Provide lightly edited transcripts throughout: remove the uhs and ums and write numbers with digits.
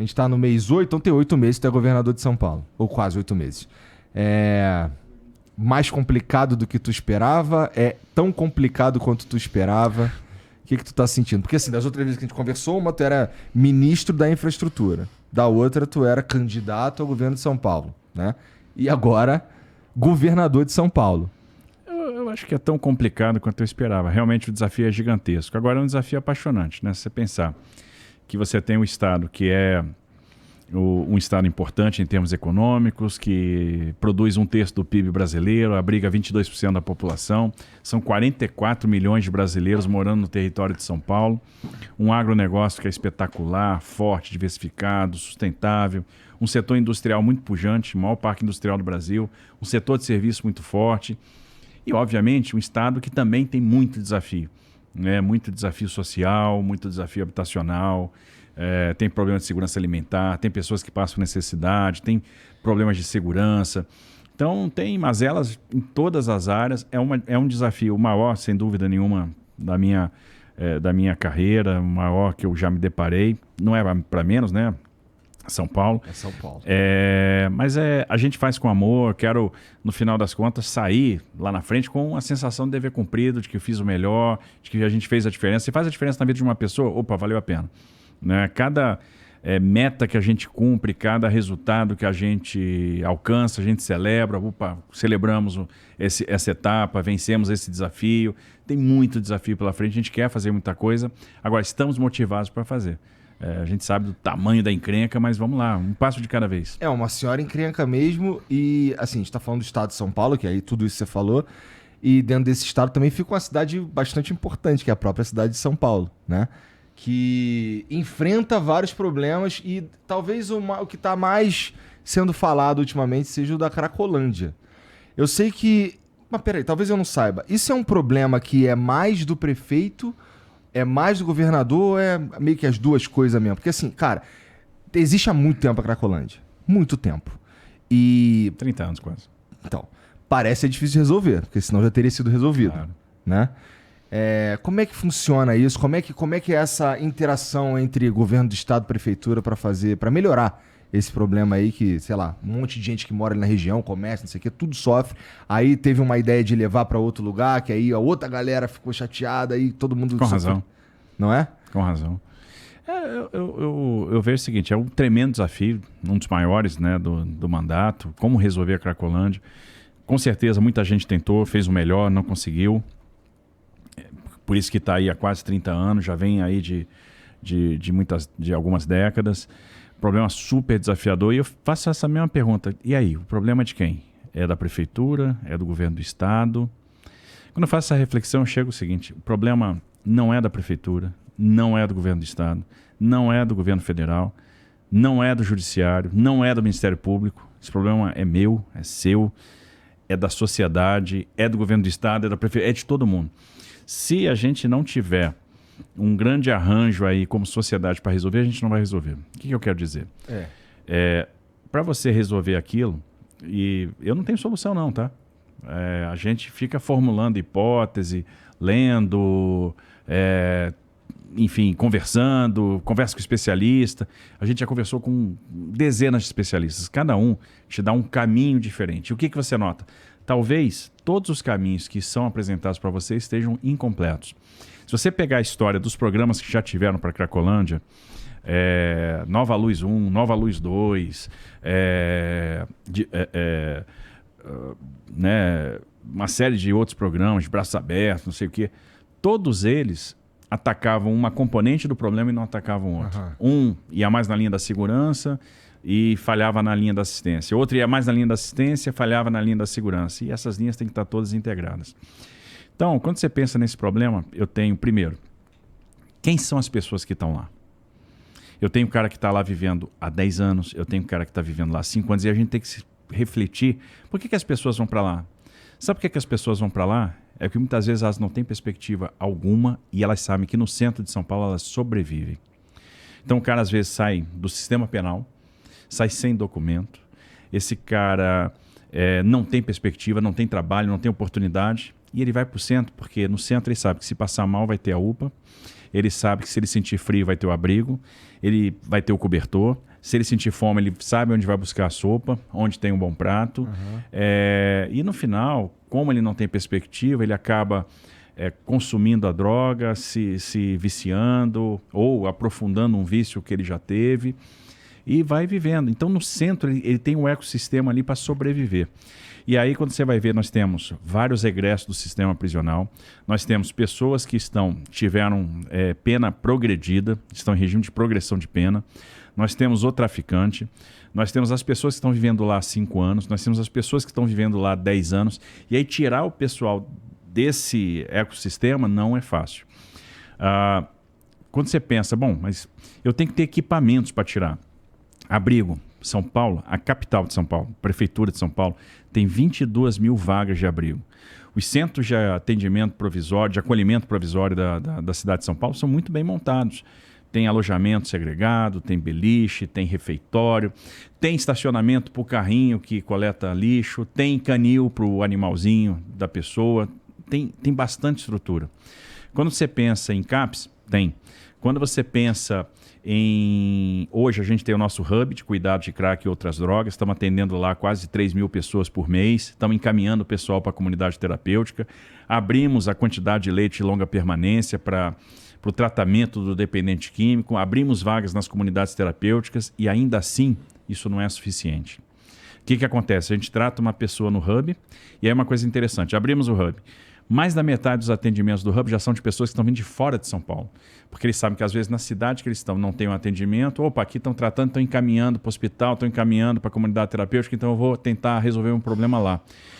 A gente está no mês 8, então tem 8 meses que tu é governador de São Paulo. Ou quase 8 meses. É mais complicado do que tu esperava? É tão complicado quanto tu esperava? O que tu tá sentindo? Porque assim, das outras vezes que a gente conversou, uma tu era ministro da infraestrutura. Da outra tu era candidato ao governo de São Paulo, né? E agora, governador de São Paulo. Eu acho que é tão complicado quanto eu esperava. Realmente o desafio é gigantesco. Agora é um desafio apaixonante, né? Se você pensar que você tem um estado que é um estado importante em termos econômicos, que produz 1/3 do PIB brasileiro, abriga 22% da população, são 44 milhões de brasileiros morando no território de São Paulo, um agronegócio que é espetacular, forte, diversificado, sustentável, um setor industrial muito pujante, o maior parque industrial do Brasil, um setor de serviço muito forte e, obviamente, um estado que também tem muito desafio, né? Muito desafio social, muito desafio habitacional. Tem problema de segurança alimentar, tem pessoas que passam necessidade, tem problemas de segurança. Então, tem mazelas em todas as áreas. É um desafio maior, sem dúvida nenhuma, da minha carreira, o maior que eu já me deparei. Não é para menos, né? São Paulo. É São Paulo. Mas a gente faz com amor. Quero, no final das contas, sair lá na frente com a sensação de dever cumprido, de que eu fiz o melhor, de que a gente fez a diferença. Se faz a diferença na vida de uma pessoa, opa, valeu a pena. Né? Cada meta que a gente cumpre, cada resultado que a gente alcança, a gente celebra, opa, celebramos essa etapa, vencemos esse desafio. Tem muito desafio pela frente, a gente quer fazer muita coisa, agora estamos motivados para fazer. A gente sabe do tamanho da encrenca, mas vamos lá, um passo de cada vez. É uma senhora encrenca mesmo e, assim, a gente está falando do estado de São Paulo, que aí tudo isso você falou, e dentro desse estado também fica uma cidade bastante importante, que é a própria cidade de São Paulo, né? Que enfrenta vários problemas e talvez o que está mais sendo falado ultimamente seja o da Cracolândia. Eu sei que... Mas peraí, talvez eu não saiba. Isso é um problema que é mais do prefeito, é mais do governador ou é meio que as duas coisas mesmo? Porque assim, cara, existe há muito tempo a Cracolândia. Muito tempo. E... 30 anos quase. Então, parece ser difícil de resolver, porque senão já teria sido resolvido. Claro. Né? Como é que funciona isso? Como é que é essa interação entre governo do estado e prefeitura para melhorar esse problema aí que, sei lá, um monte de gente que mora ali na região, comércio, não sei o que, tudo sofre. Aí teve uma ideia de levar para outro lugar, que aí a outra galera ficou chateada e todo mundo... Com razão. Não é? Com razão. Eu vejo o seguinte, é um tremendo desafio, um dos maiores, né, do mandato, como resolver a Cracolândia. Com certeza muita gente tentou, fez o melhor, não conseguiu. Por isso que está aí há quase 30 anos, já vem aí de algumas décadas. Problema super desafiador. E eu faço essa mesma pergunta. E aí, o problema é de quem? É da prefeitura? É do governo do estado? Quando eu faço essa reflexão, eu chego ao seguinte. O problema não é da prefeitura, não é do governo do estado, não é do governo federal, não é do judiciário, não é do Ministério Público. Esse problema é meu, é seu, é da sociedade, é do governo do estado, é da prefeitura, é de todo mundo. Se a gente não tiver um grande arranjo aí como sociedade para resolver, a gente não vai resolver. O que eu quero dizer? Para você resolver aquilo, e eu não tenho solução não, tá? A gente fica formulando hipótese, lendo, enfim, conversa com especialista. A gente já conversou com dezenas de especialistas. Cada um te dá um caminho diferente. E o que você nota? Talvez todos os caminhos que são apresentados para você estejam incompletos. Se você pegar a história dos programas que já tiveram para a Cracolândia, Nova Luz 1, Nova Luz 2, uma série de outros programas, de braços abertos, não sei o quê, todos eles atacavam uma componente do problema e não atacavam outro. Uhum. Um ia mais na linha da segurança e falhava na linha da assistência. Outro ia mais na linha da assistência e falhava na linha da segurança. E essas linhas têm que estar todas integradas. Então, quando você pensa nesse problema, eu tenho, primeiro, quem são as pessoas que estão lá? Eu tenho um cara que está lá vivendo há 10 anos, eu tenho um cara que está vivendo lá há 5 anos, e a gente tem que se refletir, por que as pessoas vão para lá? Sabe por que as pessoas vão para lá? É que muitas vezes elas não têm perspectiva alguma e elas sabem que no centro de São Paulo elas sobrevivem. Então o cara às vezes sai do sistema penal, sai sem documento, esse cara não tem perspectiva, não tem trabalho, não tem oportunidade, e ele vai para o centro, porque no centro ele sabe que se passar mal vai ter a UPA, ele sabe que se ele sentir frio vai ter o abrigo, ele vai ter o cobertor, Se ele sentir fome, ele sabe onde vai buscar a sopa, onde tem um bom prato. E no final, como ele não tem perspectiva, ele acaba consumindo a droga, se viciando ou aprofundando um vício que ele já teve e vai vivendo. Então, no centro, ele tem um ecossistema ali para sobreviver. E aí, quando você vai ver, nós temos vários regressos do sistema prisional, nós temos pessoas que tiveram pena progredida, estão em regime de progressão de pena, nós temos o traficante, nós temos as pessoas que estão vivendo lá há 5 anos, nós temos as pessoas que estão vivendo lá há 10 anos, e aí tirar o pessoal desse ecossistema não é fácil. Quando você pensa, bom, mas eu tenho que ter equipamentos para tirar. Abrigo, São Paulo, a capital de São Paulo, prefeitura de São Paulo, tem 22 mil vagas de abrigo. Os centros de atendimento provisório, de acolhimento provisório da cidade de São Paulo são muito bem montados. Tem alojamento segregado, tem beliche, tem refeitório, tem estacionamento para o carrinho que coleta lixo, tem canil para o animalzinho da pessoa, tem bastante estrutura. Quando você pensa em CAPS, tem. Quando você pensa em... Hoje a gente tem o nosso hub de cuidado de crack e outras drogas, estamos atendendo lá quase 3 mil pessoas por mês, estamos encaminhando o pessoal para a comunidade terapêutica, abrimos a quantidade de leite de longa permanência para o tratamento do dependente químico, abrimos vagas nas comunidades terapêuticas e ainda assim isso não é suficiente. O que acontece? A gente trata uma pessoa no hub e aí é uma coisa interessante, abrimos o hub. Mais da metade dos atendimentos do hub já são de pessoas que estão vindo de fora de São Paulo. Porque eles sabem que às vezes na cidade que eles estão não tem um atendimento. Opa, aqui estão tratando, estão encaminhando para o hospital, estão encaminhando para a comunidade terapêutica, então eu vou tentar resolver um problema lá.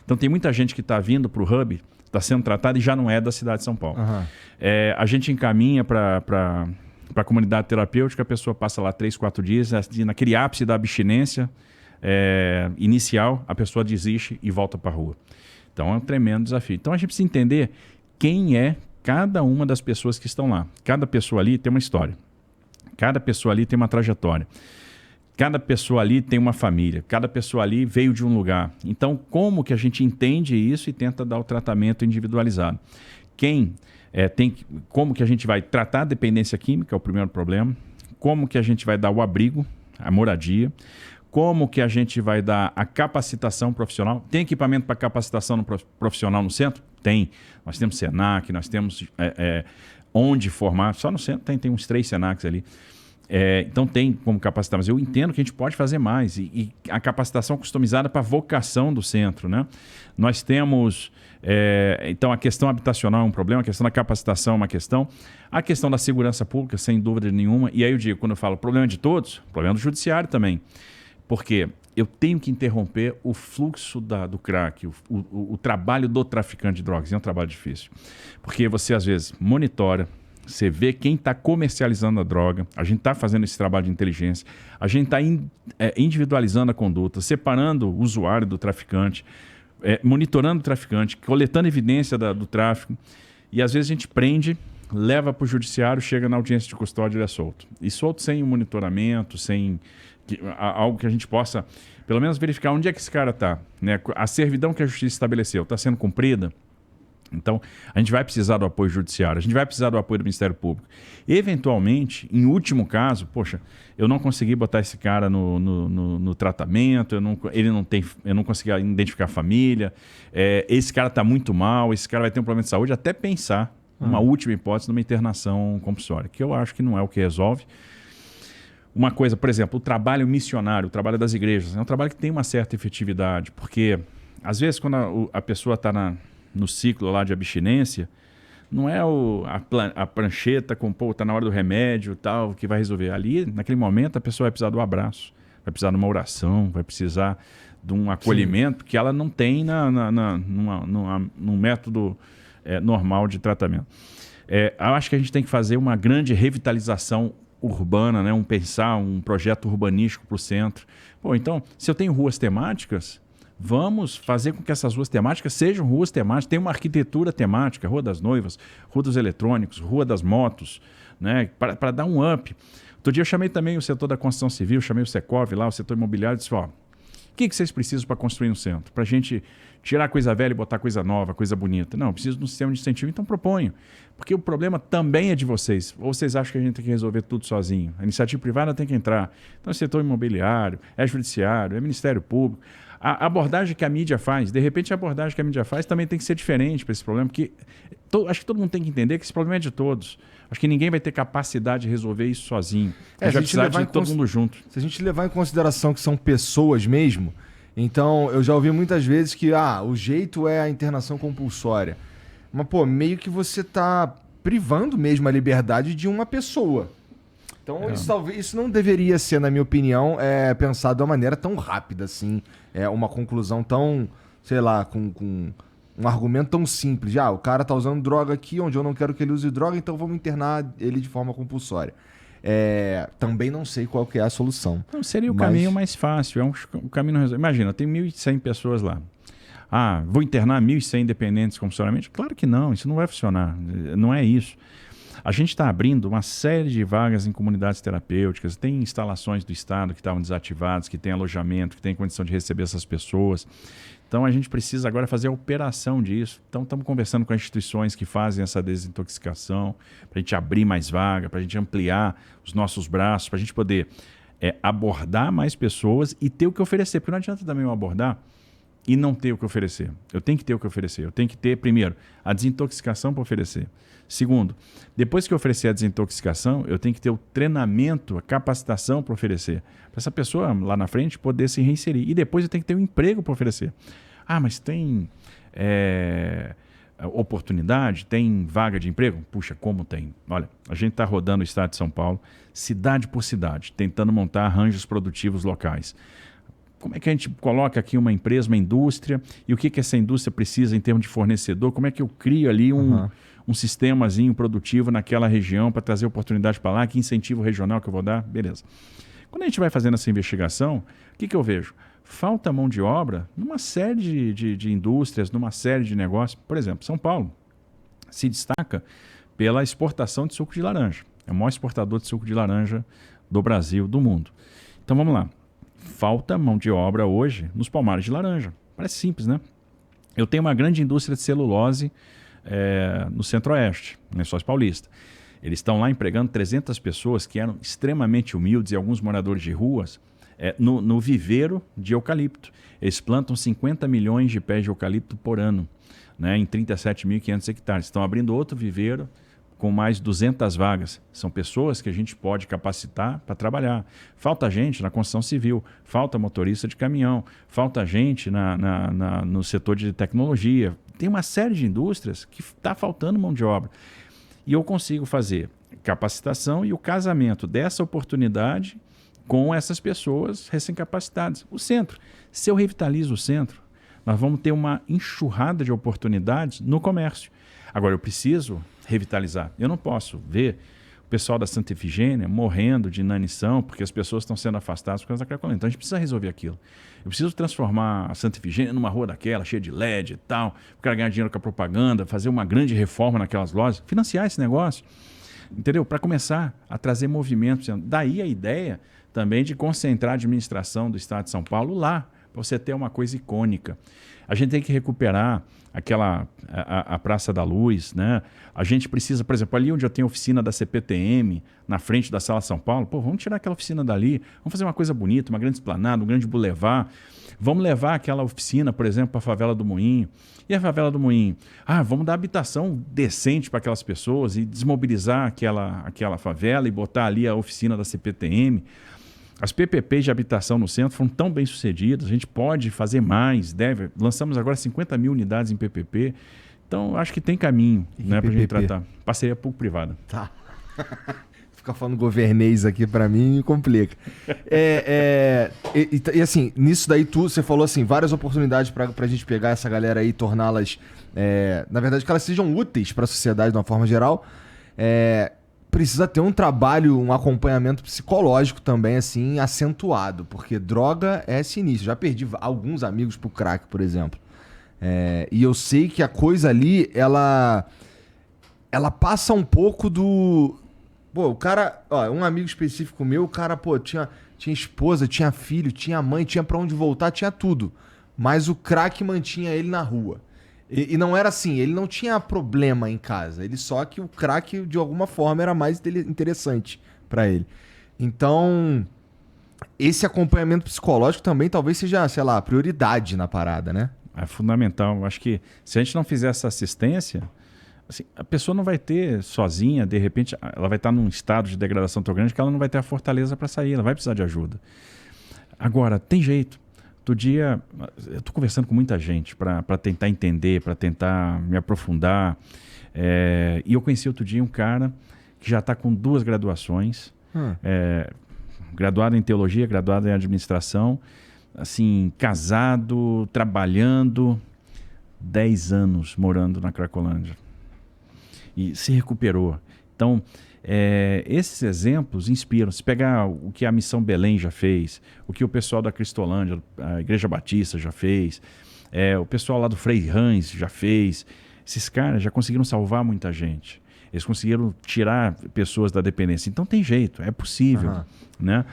Então tem muita gente que está vindo para o hub, está sendo tratada e já não é da cidade de São Paulo. A gente encaminha para a comunidade terapêutica, a pessoa passa lá 3, 4 dias, naquele ápice da abstinência inicial, a pessoa desiste e volta para a rua. Então é um tremendo desafio. Então a gente precisa entender quem é cada uma das pessoas que estão lá. Cada pessoa ali tem uma história. Cada pessoa ali tem uma trajetória. Cada pessoa ali tem uma família. Cada pessoa ali veio de um lugar. Então como que a gente entende isso e tenta dar o tratamento individualizado? Como que a gente vai tratar a dependência química, é o primeiro problema. Como que a gente vai dar o abrigo, a moradia. Como que a gente vai dar a capacitação profissional? Tem equipamento para capacitação profissional no centro? Tem. Nós temos Senac, nós temos onde formar. Só no centro tem uns 3 Senacs ali. Então tem como capacitar. Mas eu entendo que a gente pode fazer mais. E a capacitação customizada para a vocação do centro, né? Nós temos... então a questão habitacional é um problema, a questão da capacitação é uma questão. A questão da segurança pública, sem dúvida nenhuma. E aí eu digo, quando eu falo problema de todos, problema do judiciário também. Porque eu tenho que interromper o fluxo do crack, o trabalho do traficante de drogas. É um trabalho difícil. Porque você, às vezes, monitora, você vê quem está comercializando a droga, a gente está fazendo esse trabalho de inteligência, a gente está individualizando a conduta, separando o usuário do traficante, monitorando o traficante, coletando evidência do tráfico. E, às vezes, a gente prende, leva para o judiciário, chega na audiência de custódia e ele é solto. E solto sem o monitoramento, sem... algo que a gente possa, pelo menos, verificar onde é que esse cara está. Né? A servidão que a justiça estabeleceu está sendo cumprida? Então, a gente vai precisar do apoio judiciário, a gente vai precisar do apoio do Ministério Público. Eventualmente, em último caso, poxa, eu não consegui botar esse cara no tratamento, eu não consegui identificar a família, esse cara está muito mal, esse cara vai ter um problema de saúde, até pensar uma última hipótese numa internação compulsória, que eu acho que não é o que resolve. Uma coisa, por exemplo, o trabalho missionário, o trabalho das igrejas, é um trabalho que tem uma certa efetividade, porque às vezes quando a pessoa está no ciclo lá de abstinência, não é a prancheta com, está na hora do remédio tal, que vai resolver. Ali, naquele momento, a pessoa vai precisar do abraço, vai precisar de uma oração, vai precisar de um acolhimento que ela não tem num método normal de tratamento. Eu acho que a gente tem que fazer uma grande revitalização urbana, né? Pensar um projeto urbanístico para o centro. Então, se eu tenho ruas temáticas, vamos fazer com que essas ruas temáticas sejam ruas temáticas. Tem uma arquitetura temática, Rua das Noivas, Rua dos Eletrônicos, Rua das Motos, né? Para dar um up. Outro dia eu chamei também o setor da construção civil, chamei o Secov lá, o setor imobiliário, e disse, que vocês precisam para construir um centro? Para a gente tirar coisa velha e botar coisa nova, coisa bonita. Não, eu preciso de um sistema de incentivo, então proponho. Porque o problema também é de vocês. Ou vocês acham que a gente tem que resolver tudo sozinho? A iniciativa privada tem que entrar. Então é setor imobiliário, é judiciário, é Ministério Público. A abordagem que a mídia faz, de repente a abordagem que a mídia faz também tem que ser diferente para esse problema, porque acho que todo mundo tem que entender que esse problema é de todos. Acho que ninguém vai ter capacidade de resolver isso sozinho. A gente vai precisar de todo mundo junto. Se a gente levar em consideração que são pessoas mesmo, então eu já ouvi muitas vezes que o jeito é a internação compulsória. Mas, pô, meio que você tá privando mesmo a liberdade de uma pessoa. Então, isso não deveria ser, na minha opinião, pensado de uma maneira tão rápida assim. É uma conclusão tão, sei lá, com um argumento tão simples. O cara tá usando droga aqui onde eu não quero que ele use droga, então vamos internar ele de forma compulsória. Também não sei qual que é a solução. Não, seria o caminho mais fácil. O caminho. Imagina, tem 1.100 pessoas lá. Vou internar 1.100 dependentes compulsoriamente? Claro que não, isso não vai funcionar. Não é isso. A gente está abrindo uma série de vagas em comunidades terapêuticas, tem instalações do Estado que estavam desativadas, que tem alojamento, que tem condição de receber essas pessoas. Então a gente precisa agora fazer a operação disso. Então estamos conversando com as instituições que fazem essa desintoxicação, para a gente abrir mais vaga, para a gente ampliar os nossos braços, para a gente poder abordar mais pessoas e ter o que oferecer. Porque não adianta também eu abordar e não ter o que oferecer. Eu tenho que ter o que oferecer. Eu tenho que ter, primeiro, a desintoxicação para oferecer. Segundo, depois que eu oferecer a desintoxicação, eu tenho que ter o treinamento, a capacitação para oferecer. Para essa pessoa lá na frente poder se reinserir. E depois eu tenho que ter um emprego para oferecer. Mas tem oportunidade? Tem vaga de emprego? Puxa, como tem? Olha, a gente está rodando o estado de São Paulo, cidade por cidade, tentando montar arranjos produtivos locais. Como é que a gente coloca aqui uma empresa, uma indústria, e o que essa indústria precisa em termos de fornecedor? Como é que eu crio ali um sistemazinho produtivo naquela região para trazer oportunidade para lá? Que incentivo regional que eu vou dar? Beleza. Quando a gente vai fazendo essa investigação, o que eu vejo? Falta mão de obra numa série de indústrias, numa série de negócios. Por exemplo, São Paulo se destaca pela exportação de suco de laranja. É o maior exportador de suco de laranja do Brasil, do mundo. Então vamos lá. Falta mão de obra hoje nos pomares de laranja. Parece simples, né? Eu tenho uma grande indústria de celulose no Centro-Oeste, no Lençóis Paulista. Eles estão lá empregando 300 pessoas que eram extremamente humildes e alguns moradores de ruas no viveiro de eucalipto. Eles plantam 50 milhões de pés de eucalipto por ano, né, em 37.500 hectares. Estão abrindo outro viveiro com mais 200 vagas. São pessoas que a gente pode capacitar para trabalhar. Falta gente na construção civil, falta motorista de caminhão, falta gente no setor de tecnologia. Tem uma série de indústrias que está faltando mão de obra. E eu consigo fazer capacitação e o casamento dessa oportunidade com essas pessoas recém-capacitadas. O centro, se eu revitalizo o centro, nós vamos ter uma enxurrada de oportunidades no comércio. Agora, eu preciso revitalizar. Eu não posso ver o pessoal da Santa Efigênia morrendo de inanição porque as pessoas estão sendo afastadas por causa da Cracolândia. Então, a gente precisa resolver aquilo. Eu preciso transformar a Santa Efigênia numa rua daquela, cheia de LED e tal, o cara ganhar dinheiro com a propaganda, fazer uma grande reforma naquelas lojas, financiar esse negócio, entendeu? Para começar a trazer movimento. Daí a ideia também de concentrar a administração do Estado de São Paulo lá, para você ter uma coisa icônica. A gente tem que recuperar a Praça da Luz, né? A gente precisa, por exemplo, ali onde eu tenho a oficina da CPTM, na frente da Sala São Paulo, vamos tirar aquela oficina dali, vamos fazer uma coisa bonita, uma grande esplanada, um grande boulevard. Vamos levar aquela oficina, por exemplo, para a Favela do Moinho. E a Favela do Moinho? Vamos dar habitação decente para aquelas pessoas e desmobilizar aquela favela e botar ali a oficina da CPTM. As PPPs de habitação no centro foram tão bem sucedidas, a gente pode fazer mais, lançamos agora 50 mil unidades em PPP, então acho que tem caminho, né, para a gente tratar. Parceria público-privada. Tá. Ficar falando governês aqui para mim me complica. E assim, nisso daí você falou assim, várias oportunidades para a gente pegar essa galera aí e torná-las, na verdade, que elas sejam úteis para a sociedade de uma forma geral. Precisa ter um trabalho, um acompanhamento psicológico também, assim, acentuado. Porque droga é sinistro. Já perdi alguns amigos pro crack, por exemplo. E eu sei que a coisa ali, ela passa um pouco do... Pô, o cara... um amigo específico meu, o cara, tinha tinha esposa, tinha filho, tinha mãe, tinha pra onde voltar, tinha tudo. Mas o crack mantinha ele na rua. E não era assim, ele não tinha problema em casa. Ele só que o crack, de alguma forma, era mais interessante pra ele. Então, esse acompanhamento psicológico também talvez seja, sei lá, prioridade na parada, né? É fundamental. Acho que se a gente não fizer essa assistência, assim, a pessoa não vai ter sozinha, de repente, ela vai estar num estado de degradação tão grande que ela não vai ter a fortaleza para sair, ela vai precisar de ajuda. Agora, tem jeito. Outro dia, eu estou conversando com muita gente para tentar entender, para tentar me aprofundar. E eu conheci outro dia um cara que já está com 2 graduações, graduado em teologia, graduado em administração, assim, casado, trabalhando, 10 anos morando na Cracolândia. E se recuperou. Então, esses exemplos inspiram. Se pegar o que a Missão Belém já fez, o que o pessoal da Cristolândia, a Igreja Batista já fez, o pessoal lá do Frei Hans já fez, esses caras já conseguiram salvar muita gente. Eles conseguiram tirar pessoas da dependência. Então tem jeito, é possível. Né?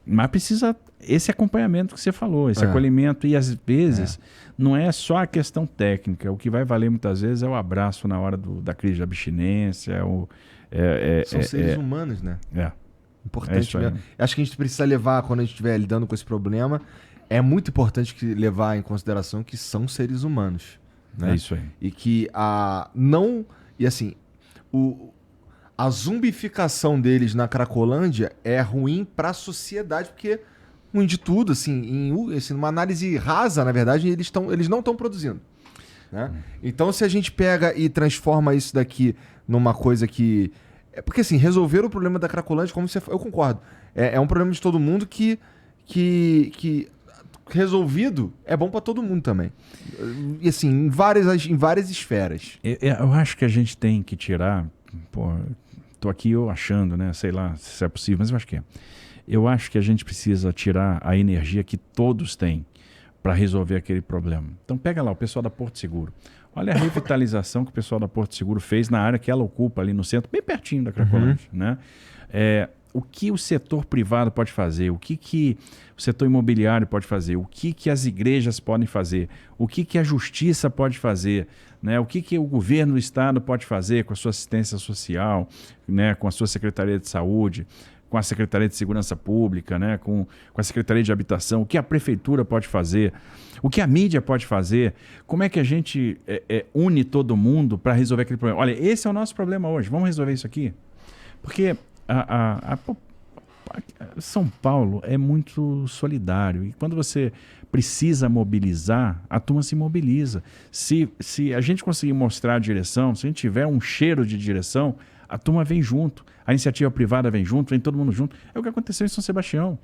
Mas precisa esse acompanhamento que você falou, esse acolhimento. E às vezes não é só a questão técnica. O que vai valer muitas vezes é o abraço na hora da crise de abstinência. São seres humanos, né? Importante mesmo. Acho que a gente precisa levar, quando a gente estiver lidando com esse problema, é muito importante levar em consideração que são seres humanos. Né? É isso aí. E que a zumbificação deles na Cracolândia é ruim para a sociedade, porque ruim de tudo, assim, numa análise rasa, na verdade, eles não estão produzindo. Né? Então, se a gente pega e transforma isso daqui numa coisa que... Porque, assim, resolver o problema da Cracolândia, como você... Eu concordo. É um problema de todo mundo que resolvido é bom para todo mundo também. E, assim, em várias esferas. Eu acho que a gente tem que tirar... Tô aqui eu achando, né? Sei lá se é possível, mas eu acho que é. Eu acho que a gente precisa tirar a energia que todos têm para resolver aquele problema. Então pega lá o pessoal da Porto Seguro. Olha a revitalização que o pessoal da Porto Seguro fez na área que ela ocupa ali no centro, bem pertinho da Cracolândia. Né? O que o setor privado pode fazer? O que o setor imobiliário pode fazer? O que as igrejas podem fazer? O que a justiça pode fazer? Né? O que o governo do estado pode fazer com a sua assistência social, né? Com a sua Secretaria de Saúde, com a Secretaria de Segurança Pública, né? com a Secretaria de Habitação, o que a prefeitura pode fazer, o que a mídia pode fazer, como é que a gente une todo mundo para resolver aquele problema. Olha, esse é o nosso problema hoje, vamos resolver isso aqui. Porque São Paulo é muito solidário e quando você precisa mobilizar, a turma se mobiliza. Se a gente conseguir mostrar a direção, se a gente tiver um cheiro de direção, a turma vem junto, a iniciativa privada vem junto, vem todo mundo junto. É o que aconteceu em São Sebastião.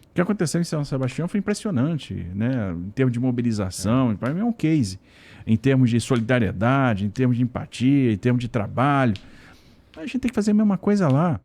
O que aconteceu em São Sebastião foi impressionante, né? Em termos de mobilização, para mim é um case. Em termos de solidariedade, em termos de empatia, em termos de trabalho. A gente tem que fazer a mesma coisa lá.